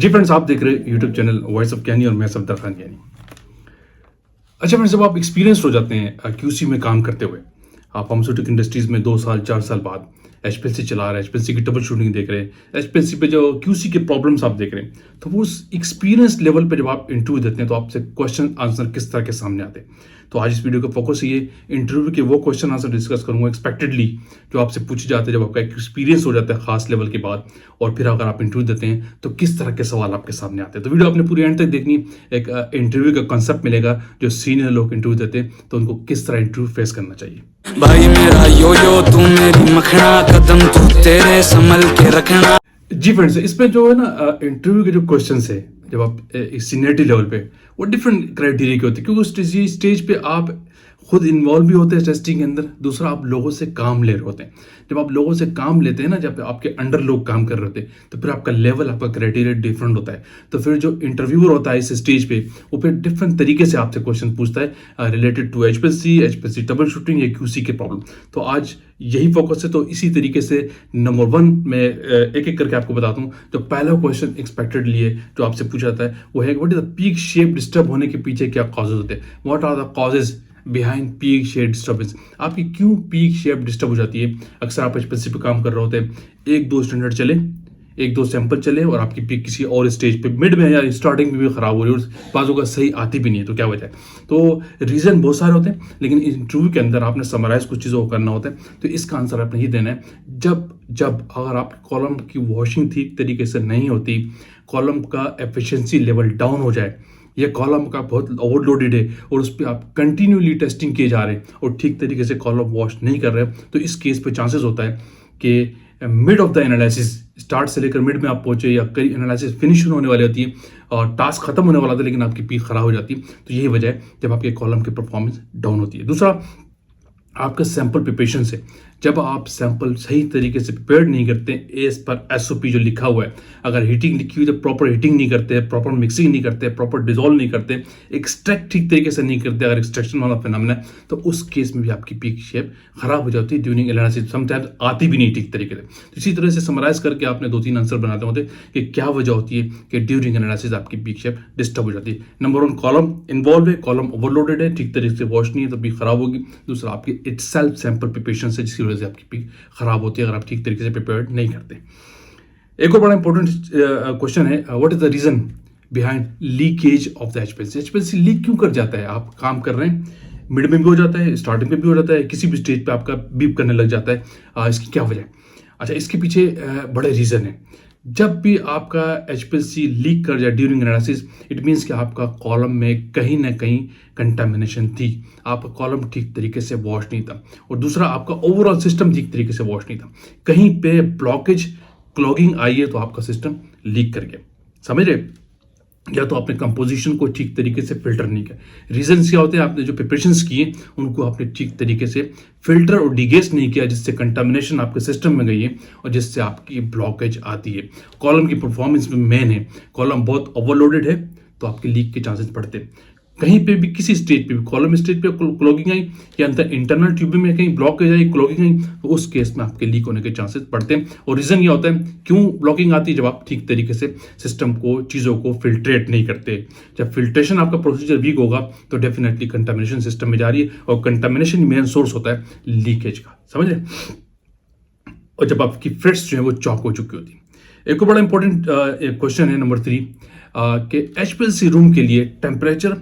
जी friends, आप देख रहे हैं यूट्यूब चैनल वॉइस ऑफ ज्ञानी और मैं सफदर खान ज्ञानी। अच्छा फ्रेंड्स, जब आप एक्सपीरियंस हो जाते हैं क्यूसी में काम करते हुए, आप फार्मास्यूटिकल इंडस्ट्रीज में 2 साल 4 साल बाद एचपीएलसी चला रहे हैं, एचपीएलसी की ट्रबल शूटिंग देख रहे हैं, एचपीएलसी पे जो क्यूसी के प्रॉब्लम्स आप देख रहे हैं, तो वो उस एक्सपीरियंस लेवल पे जब आप इंटरव्यू देते हैं तो आपसे क्वेश्चन आंसर किस तरह के सामने आते हैं। तो आज इस वीडियो का फोकस ये इंटरव्यू के वो क्वेश्चन आंसर डिस्कस करूंगा एक्सपेक्टेडली जो आपसे पूछे जाते हैं जब आपका एक्सपीरियंस हो जाता है खास लेवल के बाद, और फिर अगर आप इंटरव्यू देते हैं तो किस तरह के सवाल आपके सामने आते हैं। तो वीडियो आपने पूरी एंड तक देखनी। एक इंटरव्यू का कॉन्सेप्ट मिलेगा, जो सीनियर लोग इंटरव्यू देते हैं तो उनको किस तरह इंटरव्यू फेस करना चाहिए। भाई मेरा यो यो तू मेरी मखना, कदम तू तेरे संभल के रखना। जी फ्रेंड्स, इसमें जो है ना इंटरव्यू के जो क्वेश्चन है जब आप सीनियरिटी लेवल पे, वो डिफरेंट क्राइटेरिया के होते हैं, क्योंकि उस स्टेज पे आप खुद इन्वॉल्व भी होते हैं टेस्टिंग के अंदर। दूसरा, आप लोगों से काम ले रहे होते हैं। जब आप लोगों से काम लेते हैं ना, जब आपके अंडर लोग काम कर रहे होते हैं, तो फिर आपका लेवल, आपका क्राइटेरिया डिफरेंट होता है। तो फिर जो इंटरव्यूअर होता है इस स्टेज पे, वो फिर डिफरेंट तरीके से आपसे क्वेश्चन पूछता है related to HPLC troubleshooting या क्यूसी के प्रॉब्लम। तो आज यही फोकस है। तो इसी तरीके से नंबर 1 मैं एक एक करके आपको बताता हूँ। जो पहला क्वेश्चन एक्सपेक्टेड लिए जो आपसे पूछा जाता है वो है, what is the peak shape disturb होने के पीछे क्या कॉजेज होते हैं। What are the causes behind peak shape disturbance. आपकी क्यों पीक शेप डिस्टर्ब हो जाती है। अक्सर आप एचपीएलसी पे काम कर रहे होते हैं, 1-2 स्टैंडर्ड चले, 1-2 सैंपल चले, और आपकी पीक किसी और स्टेज पे मिड में या स्टार्टिंग में भी खराब हो रही है और बाजू का सही आती भी नहीं है। तो क्या वजह है। तो रीजन बहुत सारे होते हैं, लेकिन इंटरव्यू के अंदर आपने समराइज कुछ चीज़ों को करना होता है। तो इसका आंसर आपने ये देना है, जब जब अगर आपकी कॉलम की वॉशिंग ठीक तरीके से नहीं होती, कॉलम का एफिशिएंसी लेवल डाउन हो जाए, या कॉलम का बहुत ओवरलोडेड है और उस पर आप कंटिन्यूली टेस्टिंग किए जा रहे हैं और ठीक तरीके से कॉलम वॉश नहीं कर रहे, तो इस केस पे चांसेस होता है कि mid of the analysis, start से लेकर मिड में आप पहुंचे, या कई एनालिसिस फिनिश होने वाली होती है और टास्क खत्म होने वाला था लेकिन आपकी पीक खराब हो जाती है। तो यही वजह है जब आपके कॉलम की परफॉर्मेंस डाउन होती है। दूसरा, आपका सैंपल प्रिपरेशन से, जब आप सैंपल सही तरीके से प्रिपेयर नहीं करते एज पर एसओपी जो लिखा हुआ है, अगर हीटिंग लिखी हुई तो प्रॉपर हीटिंग नहीं करते, प्रॉपर मिक्सिंग नहीं करते, प्रॉपर डिजोल्व नहीं करते, एक्सट्रैक्ट ठीक तरीके से नहीं करते, अगर एक्सट्रैक्शन वाला फिनोमेना है, तो उस केस में भी आपकी पीक शेप खराब हो जाती है ड्यूरिंग एनालिसिस। समटाइम्स आती भी नहीं ठीक तरीके से। तो इसी तरह से समराइज करके आपने 2-3 आंसर बनाते होते कि क्या वजह होती है कि ड्यूरिंग एनालिसिस आपकी पीक शेप डिस्टर्ब हो जाती है। नंबर 1, कॉलम इन्वॉल्व है, कॉलम ओवरलोडेड है, ठीक तरीके से वॉश नहीं है तो पीक खराब होगी। दूसरा, आपकी इटसेल्फ सैंपल प्रिपरेशन से, जिसकी वजह से आपकी पीक खराब होती है अगर आप ठीक तरीके से प्रिपेयर्ड नहीं करते। एक और बड़ा इंपॉर्टेंट क्वेश्चन है, what is the reason behind leakage of the HPLC. HPLC leak क्यों कर जाता है। आप काम कर रहे हैं, मिड में भी हो जाता है, स्टार्टिंग में भी हो जाता है, किसी भी स्टेज पे आपका बीप करने लग जाता है। इसकी क्या वजह है। अच्छा, इसके पीछे बड़े रीजन है। जब भी आपका एचपीएलसी लीक कर जाए ड्यूरिंग एनालिसिस, इट मीन्स कि आपका कॉलम में कहीं ना कहीं कंटामिनेशन थी, आपका कॉलम ठीक तरीके से वॉश नहीं था, और दूसरा, आपका ओवरऑल सिस्टम ठीक तरीके से वॉश नहीं था। कहीं पे ब्लॉकेज, क्लॉगिंग आई है तो आपका सिस्टम लीक कर गया। समझ रहे। या तो आपने कंपोजिशन को ठीक तरीके से फिल्टर नहीं किया। रीजन क्या होते हैं, आपने जो प्रिपरेशंस किए उनको आपने ठीक तरीके से फिल्टर और डिगेस्ट नहीं किया, जिससे कंटामिनेशन आपके सिस्टम में गई है और जिससे आपकी ब्लॉकेज आती है। कॉलम की परफॉर्मेंस में मेन है, कॉलम बहुत ओवरलोडेड है तो आपके लीक के चांसेस बढ़ते हैं। कहीं पे भी किसी स्टेज पे भी, कॉलम स्टेज पे क्लॉगिंग आई या इंटरनल ट्यूबिंग में कहीं ब्लॉकेज आई, क्लॉगिंग आई, तो उस केस में आपके लीक होने के चांसेस बढ़ते हैं। और रीजन ये होता है क्यों ब्लॉकिंग आती है, जब आप ठीक तरीके से सिस्टम को, चीज़ों को फिल्ट्रेट नहीं करते। जब फिल्ट्रेशन आपका प्रोसीजर वीक होगा तो डेफिनेटली कंटामिनेशन सिस्टम में जा रही है, और कंटामिनेशन मेन सोर्स होता है लीकेज का। समझ रहे। और जब आपकी फ्रेट्स जो है वो चॉक हो चुकी होती है। एक और बड़ा इंपॉर्टेंट क्वेश्चन है नंबर 3 कि एचपीएलसी रूम के लिए टेम्परेचर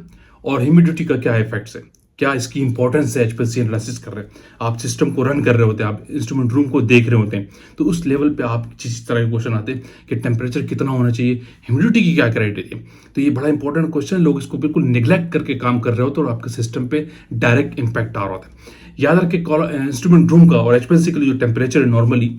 और ह्यूमिडिटी का क्या इफेक्ट्स है, क्या इसकी इंपॉर्टेंस है। एचपीएलसी एनालिसिस कर रहे हैं, आप सिस्टम को रन कर रहे होते हैं, आप इंस्ट्रूमेंट रूम को देख रहे होते हैं, तो उस लेवल पे आप जिस तरह के क्वेश्चन आते हैं कि टेम्परेचर कितना होना चाहिए, ह्यूमिडिटी की क्या क्राइटेरिया। तो ये बड़ा इंपॉर्टेंट क्वेश्चन, लोग इसको बिल्कुल निग्लेक्ट करके काम कर रहे होते हैं और आपके सिस्टम पे डायरेक्ट इंपैक्ट आ रहा होता है। याद रखें, इंस्ट्रूमेंट रूम का और एचपीएलसी के लिए जो टेम्परेचर है नॉर्मली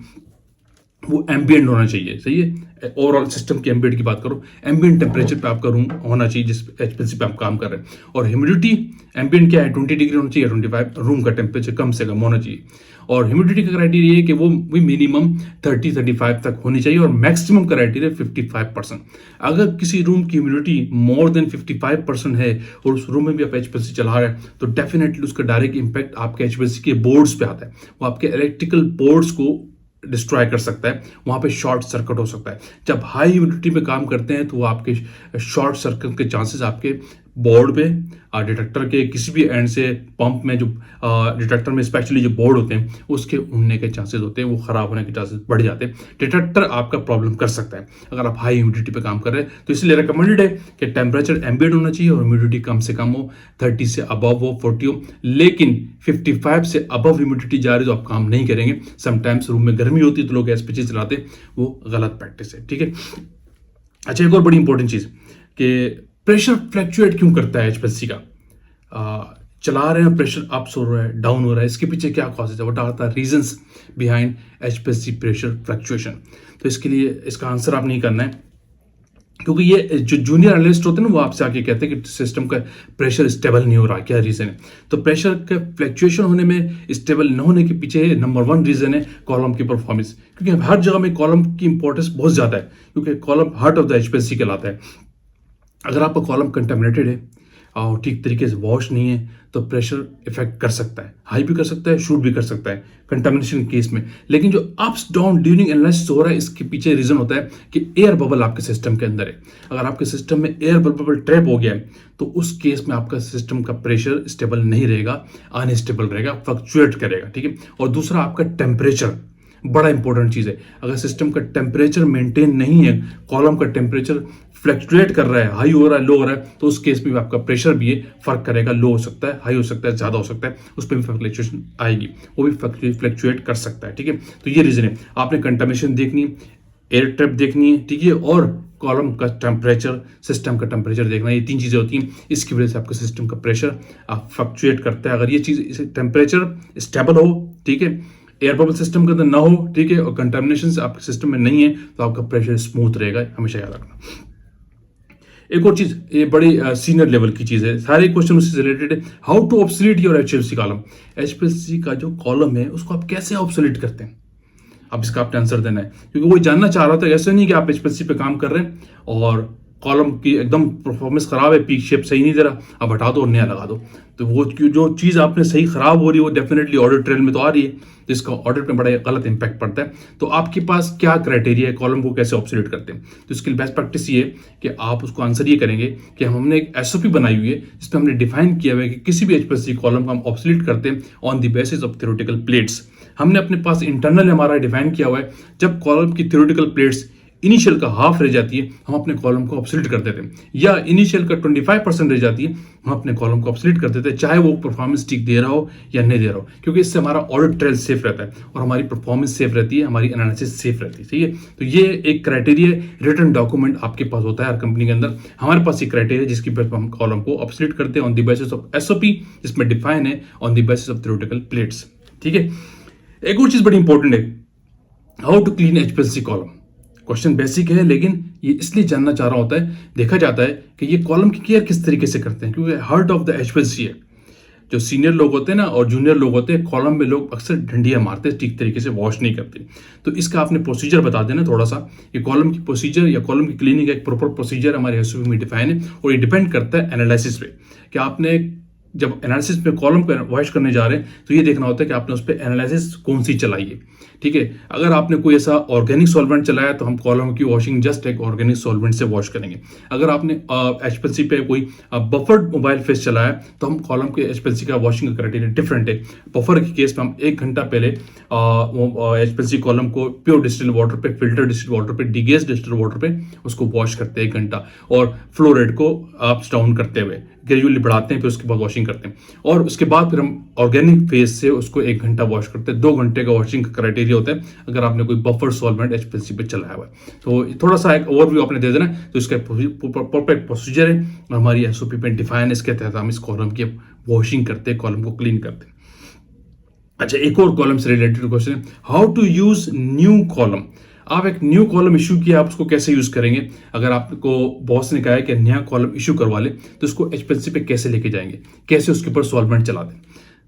वो एम्बिएंट होना चाहिए। सही है। ओवरऑल सिस्टम के एम्बिएंट की बात करो, एम्बिएंट टेम्परेचर पे आपका रूम होना चाहिए जिस एचपीएलसी पे आप काम कर रहे हैं। और ह्यूमिडिटी, एम्बिएंट क्या है, 20 डिग्री होना चाहिए, 25 रूम का टेम्परेचर कम से कम होना चाहिए। और ह्यूमिडिटी का क्राइटेरिया है कि वो भी मिनिमम 30-35 तक होनी चाहिए, और मैक्सिमम क्राइटेरिया 55%। अगर किसी रूम की ह्यूमिडिटी मोर देन 55% है और उस रूम में भी आप एचपीएलसी चला रहे हैं, तो डेफिनेटली उसका डायरेक्ट इंपैक्ट आपके एचपीएलसी के बोर्ड्स पे आता है। वो आपके इलेक्ट्रिकल बोर्ड्स को डिस्ट्रॉय कर सकता है, वहाँ पे शॉर्ट सर्किट हो सकता है। जब हाई ह्यूमिडिटी में काम करते हैं तो वो आपके शॉर्ट सर्किट के चांसेस आपके बोर्ड पे डिटेक्टर के किसी भी एंड से पंप में जो डिटेक्टर में स्पेशली जो बोर्ड होते हैं उसके उड़ने के चांसेस होते हैं, वो खराब होने के चांसेस बढ़ जाते हैं। डिटेक्टर आपका प्रॉब्लम कर सकता है अगर आप हाई ह्यूमिडिटी पे काम कर रहे हैं। तो इसलिए रिकमेंडेड है कि टेम्परेचर एम्बिएंट होना चाहिए और ह्यूमिडिटी कम से कम हो, 30 से अबव हो, 40 हो। लेकिन 55 से अबव ह्यूमिडिटी जा रही तो आप काम नहीं करेंगे। समटाइम्स रूम में गर्मी होती है तो लोग एसपीजी चलाते हैं, वो गलत प्रैक्टिस है, ठीक है। अच्छा, एक और बड़ी इंपॉर्टेंट चीज कि प्रेशर फ्लैक्चुएट क्यों करता है एचपीएलसी का। चला रहे हैं, प्रेशर अप हो रहा है, डाउन हो रहा है, इसके पीछे क्या कॉजेज है, what are the reasons behind HPLC pressure fluctuation. तो इसके लिए इसका आंसर आप नहीं करना है, क्योंकि ये जो जूनियर एनालिस्ट होते हैं ना वो आपसे आके कहते हैं कि सिस्टम का प्रेशर स्टेबल नहीं हो रहा, क्या रीजन है। तो प्रेशर का फ्लैक्चुएशन होने में, स्टेबल न होने के पीछे नंबर 1 रीजन है कॉलम की परफॉर्मेंस, क्योंकि हर जगह में कॉलम की इंपॉर्टेंस बहुत ज्यादा है, क्योंकि column heart of the HPLC कहलाता है। अगर आपका कॉलम कंटेमिनेटेड है और ठीक तरीके से वॉश नहीं है तो प्रेशर इफेक्ट कर सकता है, हाई भी कर सकता है, शूट भी कर सकता है कंटेमिनेशन केस में। लेकिन जो अप्स डाउन ड्यूरिंग एनालिसिस हो रहा है, इसके पीछे रीजन होता है कि एयर बबल आपके सिस्टम के अंदर है। अगर आपके सिस्टम में एयर बबल ट्रैप हो गया है तो उस केस में आपका सिस्टम का प्रेशर स्टेबल नहीं रहेगा, अनस्टेबल रहेगा, फ्लक्चुएट करेगा, ठीक है। और दूसरा आपका टेम्परेचर बड़ा इंपॉर्टेंट चीज है। अगर सिस्टम का टेम्परेचर मेंटेन नहीं है, कॉलम का टेम्परेचर फ्लक्चुएट कर रहा है, हाई हो रहा है, लो हो रहा है, तो उस केस में भी आपका प्रेशर भी फर्क करेगा, लो हो सकता है, हाई हो सकता है, ज्यादा हो सकता है, उस पर भी फ्लक्चुएशन आएगी, वो भी फ्लक्चुएट कर सकता है, ठीक है। तो ये रीजन है। आपने कंटामिनेशन देखनी, एयर ट्रैप देखनी है, ठीक है, और कॉलम का टेम्परेचर, सिस्टम का टेम्परेचर देखना, ये 3 चीजें होती हैं। इसकी वजह से आपका सिस्टम का प्रेशर फ्लक्चुएट करता है। अगर ये चीज टेम्परेचर स्टेबल हो, ठीक है, एयर बबल सिस्टम के अंदर ना हो, ठीक है, और कंटामिनेशन आपके सिस्टम में नहीं है, तो आपका प्रेशर स्मूथ रहेगा, हमेशा याद रखना। एक और चीज, ये बड़ी सीनियर लेवल की चीज है, सारे क्वेश्चन उससे रिलेटेड है। How to obsolete your HPLC column. HPLC का जो कॉलम है उसको आप कैसे ऑब्सोलीट करते हैं, अब इसका आपने आंसर देना है, क्योंकि वो जानना चाह रहा था। ऐसा नहीं कि आप एचपीएलसी पे काम कर रहे हैं और कॉलम की एकदम परफॉर्मेंस खराब है, पीक शेप सही नहीं दे रहा, अब हटा दो और नया लगा दो। तो वो जो चीज आपने सही खराब हो रही है वो डेफिनेटली ऑडिट ट्रेल में तो आ रही है, तो इसका ऑडिट में बड़ा गलत इंपैक्ट पड़ता है। तो आपके पास क्या क्राइटेरिया है, कॉलम को कैसे ऑब्सोलीट करते हैं। तो इसके लिए बेस्ट प्रैक्टिस ये है कि आप उसको आंसर ये करेंगे कि हमने एक एसओपी बनाई हुई है जिसमें हमने डिफाइन किया हुआ है कि किसी भी एचपीएलसी कॉलम को हम ऑब्सोलीट करते हैं on the basis of theoretical plates. हमने अपने पास इंटरनल हमारा डिफाइन किया हुआ है, जब कॉलम की थ्योरेटिकल प्लेट्स इनिशियल का हाफ रह जाती है हम अपने कॉलम को ऑब्सोलीट कर देते हैं, या इनिशियल का 25% रह जाती है हम अपने कॉलम को ऑब्सोलीट कर देते हैं, चाहे वो परफॉर्मेंस ठीक दे रहा हो या नहीं दे रहा हो, क्योंकि इससे हमारा ऑडिट ट्रेल सेफ रहता है और हमारी परफॉर्मेंस सेफ रहती है, हमारी एनालिसिस सेफ रहती है, ठीक है। तो ये एक क्राइटेरिया रिटन डॉक्यूमेंट आपके पास होता है हर कंपनी के अंदर। हमारे पास ये क्राइटेरिया जिसकी बेस पर हम कॉलम को ऑब्सोलीट करते हैं on the basis of SOP, जिसमें डिफाइन है on the basis of theoretical plates, ठीक है। एक और चीज बड़ी इंपॉर्टेंट है, how to clean HPLC column. Question basic है लेकिन ये इसलिए जानना चाह रहा होता है, देखा जाता है कि ये कॉलम की केयर किस तरीके से करते हैं, क्योंकि हार्ट ऑफ द एचपीएलसी है। जो सीनियर लोग होते हैं ना और जूनियर लोग होते हैं, कॉलम में लोग अक्सर डंडियां मारते हैं, ठीक तरीके से वॉश नहीं करते। तो इसका आपने प्रोसीजर बता देना थोड़ा सा, ये कॉलम की प्रोसीजर या कॉलम की क्लीनिंग का एक प्रॉपर प्रोसीजर हमारे एसओपी में डिफाइन है, और ये डिपेंड करता है एनालिसिस पे कि आपने जब एनालिसिस पे कॉलम को वॉश करने जा रहे हैं तो ये देखना होता है कि आपने उस पर एनालिसिस कौन सी चलाई है, ठीक है। अगर आपने कोई ऐसा ऑर्गेनिक सॉल्वेंट चलाया तो हम कॉलम की वॉशिंग जस्ट एक ऑर्गेनिक सॉल्वेंट से वॉश करेंगे। अगर आपने एचपीएलसी पे कोई बफर्ड मोबाइल फेस चलाया तो हम कॉलम के एचपीएलसी का वॉशिंग का क्राइटेरिया डिफरेंट है। बफर के केस में हम 1 घंटा पहले एचपीएलसी कॉलम को प्योर डिस्टिल वाटर पे, फिल्टर डिस्टिल वाटर पे, डिगेस डिस्टिल वाटर पे उसको वॉश करते हैं 1 घंटा, और फ्लो रेट को अप्स डाउन करते हुए ग्रेजुअली बढ़ाते हैं, फिर उसके बाद वॉशिंग करते हैं, और उसके बाद फिर हम ऑर्गेनिक फेस से उसको 1 घंटा वॉश करते हैं। 2 घंटे का वॉशिंग का क्राइटेरिया होता है अगर आपने कोई बफर सॉल्वेंट एचपीएलसी पे चलाया हुआ है। तो थोड़ा सा एक ओवरव्यू आपने दे देना, तो इसका परफेक्ट प्रोसीजर है और हमारी एसओपी पे डिफाइन है, इसके तहत हम इस कॉलम की वॉशिंग करते हैं, कॉलम को क्लीन करते हैं। अच्छा, एक और कॉलम से रिलेटेड क्वेश्चन है, how to use new column. आप एक न्यू कॉलम इशू किया, आप उसको कैसे यूज करेंगे। अगर आपको बॉस ने कहा है कि नया कॉलम इशू करवा ले तो उसको एचपीएलसी पे कैसे लेके जाएंगे, कैसे उसके ऊपर सॉल्वेंट चला दें।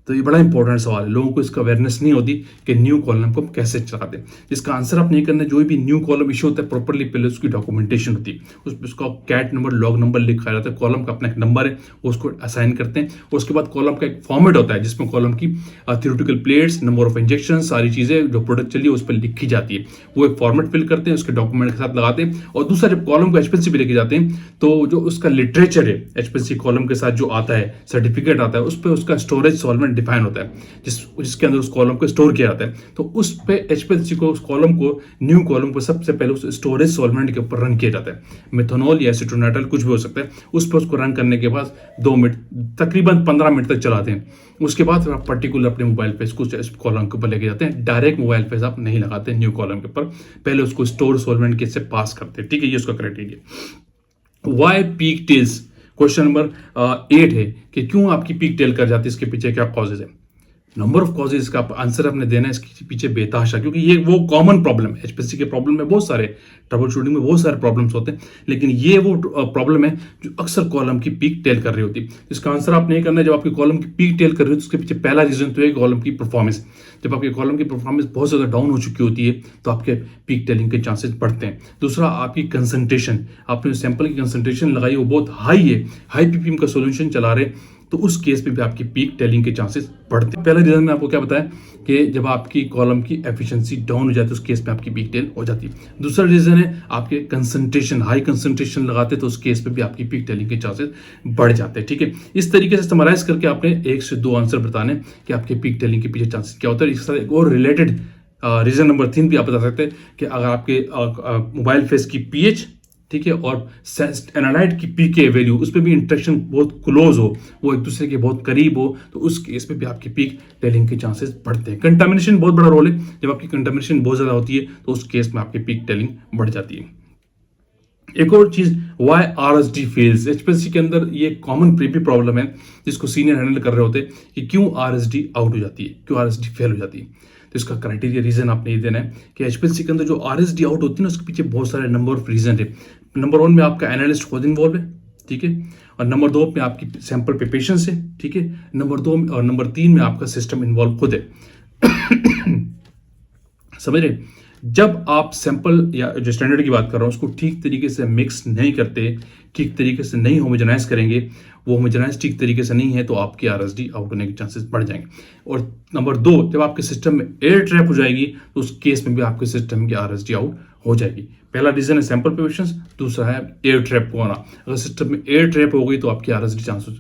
तो ये बड़ा इंपॉर्टेंट सवाल है, लोगों को इसका अवेयरनेस नहीं होती कि न्यू कॉलम को हम कैसे चलाते हैं। इसका आंसर आप नहीं करना, जो भी न्यू कॉलम इशू होता है प्रॉपरली पहले उसकी डॉक्यूमेंटेशन होती है, उसका कैट नंबर लॉग नंबर लिखा जाता है, कॉलम का अपना एक नंबर है उसको असाइन करते हैं, और उसके बाद कॉलम का एक फॉर्मेट होता है जिसमें कॉलम की theoretical plates, number of injection, सारी चीजें जो प्रोडक्ट चली है उस पर लिखी जाती है, वो एक फॉर्मेट फिल करते हैं, उसके डॉक्यूमेंट के साथ लगाते हैं। और दूसरा जब कॉलम को एचपीएलसी पे लेके जाते हैं तो जो उसका लिटरेचर है एचपीएलसी कॉलम के साथ जो आता है, सर्टिफिकेट आता है, उस पर उसका स्टोरेज सॉल्वेंट डिफाइन होता है जिसके अंदर उस कॉलम को स्टोर किया जाता है। तो उस पे एचपीएलसी को उस कॉलम को न्यू कॉलम को सबसे पहले उस स्टोरेज सॉल्वेंट के ऊपर रन किया जाता है, मेथनॉल या एसीटोनाइट्राइल कुछ भी हो सकता है, उस पर उसको रन करने के बाद 2 मिनट तकरीबन 15 मिनट तक चलाते हैं। उसके बाद आप पर्टिकुलर अपने मोबाइल पे इसको कॉलम के ऊपर लेके जाते हैं, डायरेक्ट मोबाइल पे आप नहीं लगाते न्यू कॉलम के ऊपर, पहले उसको स्टोर सॉल्वेंट के से पास करते हैं। ठीक है, ये उसका criteria. Y peak tails, question number 8 है कि क्यों आपकी पीक टेल कर जाती है, इसके पीछे क्या कॉजेज है। नंबर ऑफ कॉजेज का आंसर आपने देना है इसके पीछे बेतहाशा, क्योंकि ये वो कॉमन प्रॉब्लम है। एचपीएलसी के प्रॉब्लम में बहुत सारे ट्रबल शूटिंग में बहुत सारे प्रॉब्लम्स होते हैं, लेकिन ये वो प्रॉब्लम है जो अक्सर कॉलम की पीक टेल कर रही होती है। इसका आंसर आप नहीं करना है, जब आपकी कॉलम की पीक टेल कर रही हो तो उसके पीछे पहला रीजन तो है कॉलम की परफॉर्मेंस। जब आपकी कॉलम की परफॉर्मेंस बहुत ज़्यादा डाउन हो चुकी होती है तो आपके पीक टेलिंग के चांसेस बढ़ते हैं। दूसरा, आपकी कंसंट्रेशन, आपने सैंपल की कंसंट्रेशन लगाई वो बहुत हाई है, हाई पीपीएम का सोल्यूशन चला रहे, तो उस केस पे भी आपकी पीक टेलिंग के चांसेस बढ़ते हैं। पहला रीजन में आपको क्या बताया कि जब आपकी कॉलम की एफिशिएंसी डाउन हो जाती है उस केस में आपकी पीक टेल हो जाती है। दूसरा रीजन है आपके कंसंट्रेशन, हाई कंसंट्रेशन लगाते तो उस केस पे भी आपकी पीक टेलिंग के चांसेस बढ़ जाते हैं। ठीक है, इस तरीके से समराइज करके आपने 1 से 2 आंसर बताने कि आपके पीक टेलिंग के पीछे चांसेस क्या होता है। इसके साथ एक और रिलेटेड रीजन नंबर 3 भी आप बता सकते हैं कि अगर आपके मोबाइल फेस की पीएच, ठीक है, और एनालाइट की पीके वैल्यू, उस पर भी इंटरेक्शन बहुत क्लोज हो, वो एक दूसरे के बहुत करीब हो, तो उस केस पे भी आपकी पीक टेलिंग के चांसेस बढ़ते हैं। कंटामिनेशन बहुत बड़ा रोल है, जब आपकी कंटामिनेशन बहुत ज्यादा होती है तो उस केस में आपकी पीक टेलिंग बढ़ जाती है। एक और चीज, वाई आरएसडी फेल्स, एचपीएलसी के अंदर ये कॉमन प्रीपी प्रॉब्लम है जिसको सीनियर हैंडल कर रहे होते हैं कि क्यों आरएसडी आउट हो जाती है, क्यों आरएसडी फेल हो जाती है। तो इसका क्राइटेरिया रीजन आपने ये देना है कि एचपीएलसी के अंदर जो आरएसडी आउट होती है ना उसके पीछे बहुत सारे नंबर ऑफ रीजन है। नंबर 1 में आपका एनालिस्ट खुद इन्वॉल्व है, ठीक है, और नंबर 2 में आपकी सैंपल पे पेशेंस है, ठीक है, नंबर 2 और नंबर 3 में आपका सिस्टम इन्वॉल्व खुद है। समझ रहे, जब आप सैंपल या जो स्टैंडर्ड की बात कर रहा हूं उसको ठीक तरीके से मिक्स नहीं करते, ठीक तरीके से नहीं होमोजेनाइज करेंगे, वो होमोजेनाइज ठीक तरीके से नहीं है तो आपकी आरएसडी आउट होने के चांसेस बढ़ जाएंगे। और नंबर 2, जब आपके सिस्टम में एयर ट्रैप हो जाएगी तो उस केस में भी आपके सिस्टम की आरएसडी आउट हो जाएगी। पहला रीजन है सैंपल पेशेंस, दूसरा है एयर ट्रैप होना। अगर सिस्टम में एयर ट्रैप हो गई तो आपकी आरएसडी चांसेस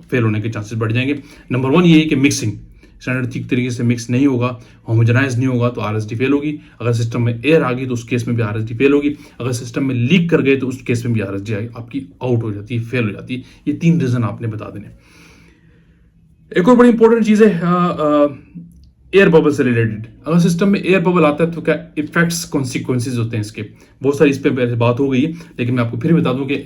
फेल होने के चांसेस बढ़ जाएंगे। नंबर 1 ये है कि मिक्सिंग, स्टैंडर्ड ठीक तरीके से मिक्स नहीं होगा, होमोजेनाइज नहीं होगा तो आरएसडी फेल होगी। अगर सिस्टम में एयर आ गई तो उस केस में भी आरएसडी फेल होगी। अगर सिस्टम में लीक कर गए तो उस केस में भी आरएसडी आपकी आउट हो जाती है, फेल हो जाती है। ये 3 रीजन आपने बता देने। एक और बड़ी इंपॉर्टेंट चीज है एयर बबल से रिलेटेड। अगर सिस्टम में एयर बबल आता है तो क्या इफेक्ट्स, कॉन्सिक्वेंसेज होते हैं इसके। बहुत सारी इस पर बात हो गई है, लेकिन मैं आपको फिर बता दूं कि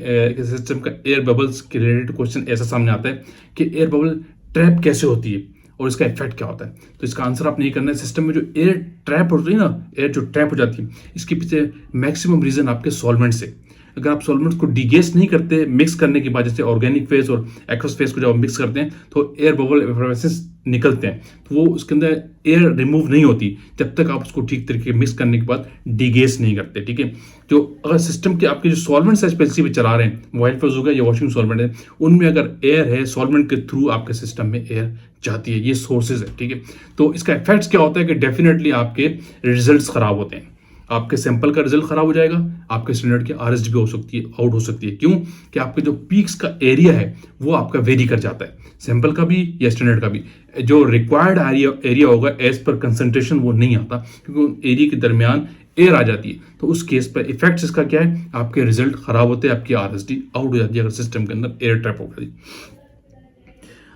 सिस्टम का एयर बबल्स के रिलेटेड क्वेश्चन ऐसा सामने आता है कि एयर बबल ट्रैप कैसे होती है और इसका इफेक्ट क्या होता है। तो इसका आंसर आप नहीं करना है। सिस्टम में जो एयर ट्रैप होती है ना, एयर जो ट्रैप हो जाती है, इसके पीछे मैक्सिमम रीजन आपके सॉल्वेंट से। अगर आप सॉल्वेंट्स को डिगेस नहीं करते मिक्स करने के बाद, जैसे ऑर्गेनिक फेज और एक्वस फेज को जब आप मिक्स करते हैं तो एयर बबल एफरवेसेंस निकलते हैं, तो वो उसके अंदर एयर रिमूव नहीं होती जब तक आप उसको ठीक तरीके मिक्स करने के बाद डिगेस नहीं करते। ठीक है, जो अगर सिस्टम के आपके जो सॉल्वेंट्स एचपीएलसी पे चला रहे हैं, मोबाइल फेज हो गया या वॉशिंग सॉल्वेंट है, उनमें अगर एयर है, सॉल्वेंट के थ्रू आपके सिस्टम में एयर जाती है, ये सोर्सेज है। ठीक है, तो इसका इफेक्ट क्या होता है कि डेफिनेटली आपके रिजल्ट्स खराब होते हैं, आपके सैंपल का रिजल्ट खराब हो जाएगा, आपके स्टैंडर्ड की आरएसडी भी हो सकती है, आउट हो सकती है। क्यों? कि आपके जो पीक्स का एरिया है वो आपका वेरी कर जाता है, सैंपल का भी या स्टैंडर्ड का भी। जो रिक्वायर्ड एरिया होगा एज पर कंसंट्रेशन वो नहीं आता, क्योंकि एरिया के दरमियान एयर आ जाती है। तो उस केस पर इफेक्ट इसका क्या है, आपके रिजल्ट खराब होते हैं, आपकी आरएसडी आउट हो जाती है अगर सिस्टम के अंदर एयर ट्रैप हो गई।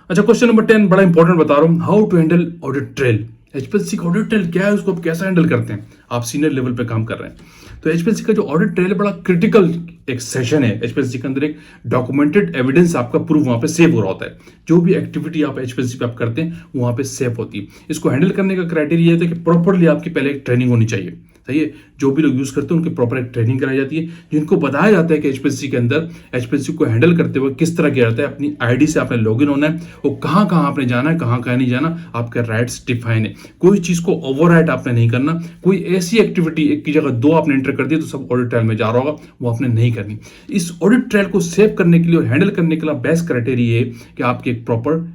अच्छा, क्वेश्चन नंबर 10 बड़ा इंपॉर्टेंट बता रहा हूं, how to handle audit trail. HPLC का ऑडिट ट्रेल क्या है, उसको आप कैसे हैंडल करते हैं, आप सीनियर लेवल पे काम कर रहे हैं। तो एचपीएलसी का जो ऑडिट ट्रेल है बड़ा क्रिटिकल एक सेशन है। एचपीएलसी के अंदर एक डॉक्यूमेंटेड एविडेंस आपका प्रूफ वहां पे सेव हो रहा होता है। जो भी एक्टिविटी आप एचपीएलसी पे आप करते हैं वहां पे सेव होती है। इसको हैंडल करने का क्राइटेरिया ये था कि प्रॉपरली आपकी पहले एक ट्रेनिंग होनी चाहिए, सही है। जो भी लोग यूज़ करते हैं उनकी प्रॉपर एक ट्रेनिंग कराई जाती है, जिनको बताया जाता है कि एचपीएससी के अंदर एचपीएससी को हैंडल करते हुए किस तरह किया जाता है। अपनी आईडी से आपने लॉगिन होना है, वो कहाँ कहाँ आपने जाना है, कहाँ कहाँ नहीं जाना, आपके राइट्स डिफाइन है। कोई चीज़ को ओवरराइड आपने नहीं करना। कोई ऐसी एक्टिविटी एक की जगह 2 आपने एंटर कर दिया तो सब ऑडिट ट्रायल में जा रहा होगा, वो आपने नहीं करनी। इस ऑडिट ट्रायल को सेव करने के लिए और हैंडल करने के लिए बेस्ट क्राइटेरिया है कि आपकी एक प्रॉपर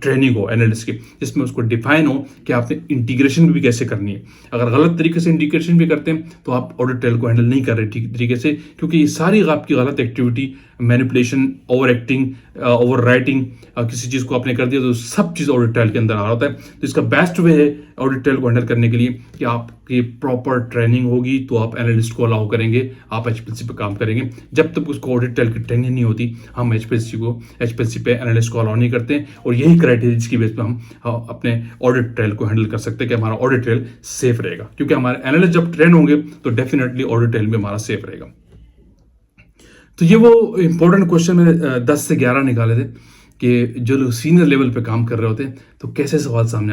ट्रेनिंग हो एनालिस्ट की, जिसमें उसको डिफाइन हो कि आपने इंटीग्रेशन भी कैसे करनी है। अगर गलत तरीके से इंटीग्रेशन भी करते हैं तो आप ऑडिट ट्रायल को हैंडल नहीं कर रहे ठीक तरीके से, क्योंकि ये सारी आपकी गलत activity, manipulation, over acting, over writing, किसी चीज़ को आपने कर दिया तो सब चीज़ ऑडिट ट्रायल के अंदर आ रहा होता है। तो इसका बेस्ट वे है ऑडिट ट्रायल को हैंडल करने के लिए कि आपकी प्रॉपर ट्रेनिंग होगी तो आप एनालिस्ट को अलाउ करेंगे, आप एचपीएससी पे काम करेंगे। जब तक उसको ऑडिट ट्रायल की ट्रेनिंग नहीं होती, हम एचपीएससी पे एनालिस्ट को अलाउ नहीं करते हैं। और यही क्राइटेरिया की बेस पे हम अपने ऑडिट ट्रायल को हैंडल कर सकते हैं कि हमारा ऑडिट ट्रायल सेफ रहेगा, क्योंकि हमारे एनालिस्ट जब ट्रेन होंगे तो डेफिनेटली ऑडिट ट्रायल भी हमारा सेफ रहेगा। तो ये वो इंपॉर्टेंट क्वेश्चन मैंने 10 से 11 निकाले थे कि जो लोग सीनियर लेवल पे काम कर रहे होते हैं तो कैसे सवाल सामने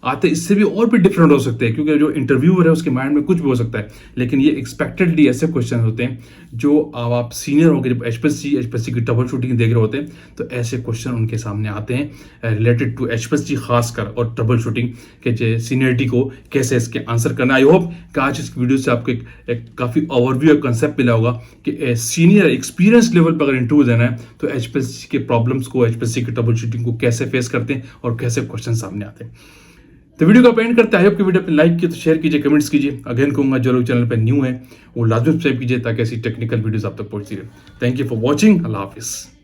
आते इससे भी और भी डिफरेंट हो सकते हैं, क्योंकि जो इंटरव्यूअर है उसके माइंड में कुछ भी हो सकता है। लेकिन ये एक्सपेक्टेडली ऐसे क्वेश्चन होते हैं जो अब आप सीनियर होकर जब एचपीएससी की ट्रबल शूटिंग देख रहे होते हैं तो ऐसे क्वेश्चन उनके सामने आते हैं रिलेटेड टू एचपीएससी खासकर और ट्रबल शूटिंग के सीनियरिटी को कैसे इसके आंसर करना। आई होप कि आज इस वीडियो से आपको एक काफ़ी ओवरव्यू और कंसेप्ट मिला होगा कि सीनियर एक्सपीरियंस लेवल पर अगर इंटरव्यू देना है तो एचपीएससी के प्रॉब्लम्स को, एचपीएससी की ट्रबल शूटिंग को कैसे फेस करते हैं और कैसे क्वेश्चन सामने आते हैं। तो वीडियो को एंड करते हैं। आई होप कि वीडियो पे लाइक किया तो शेयर कीजिए, कमेंट्स कीजिए। अगेन कहूंगा जो लोग चैनल पे न्यू है वो लाजमी सब्सक्राइब कीजिए ताकि ऐसी टेक्निकल वीडियोस आप तक पहुंचती रहे। Thank you for watching. अल्लाह हाफिज़।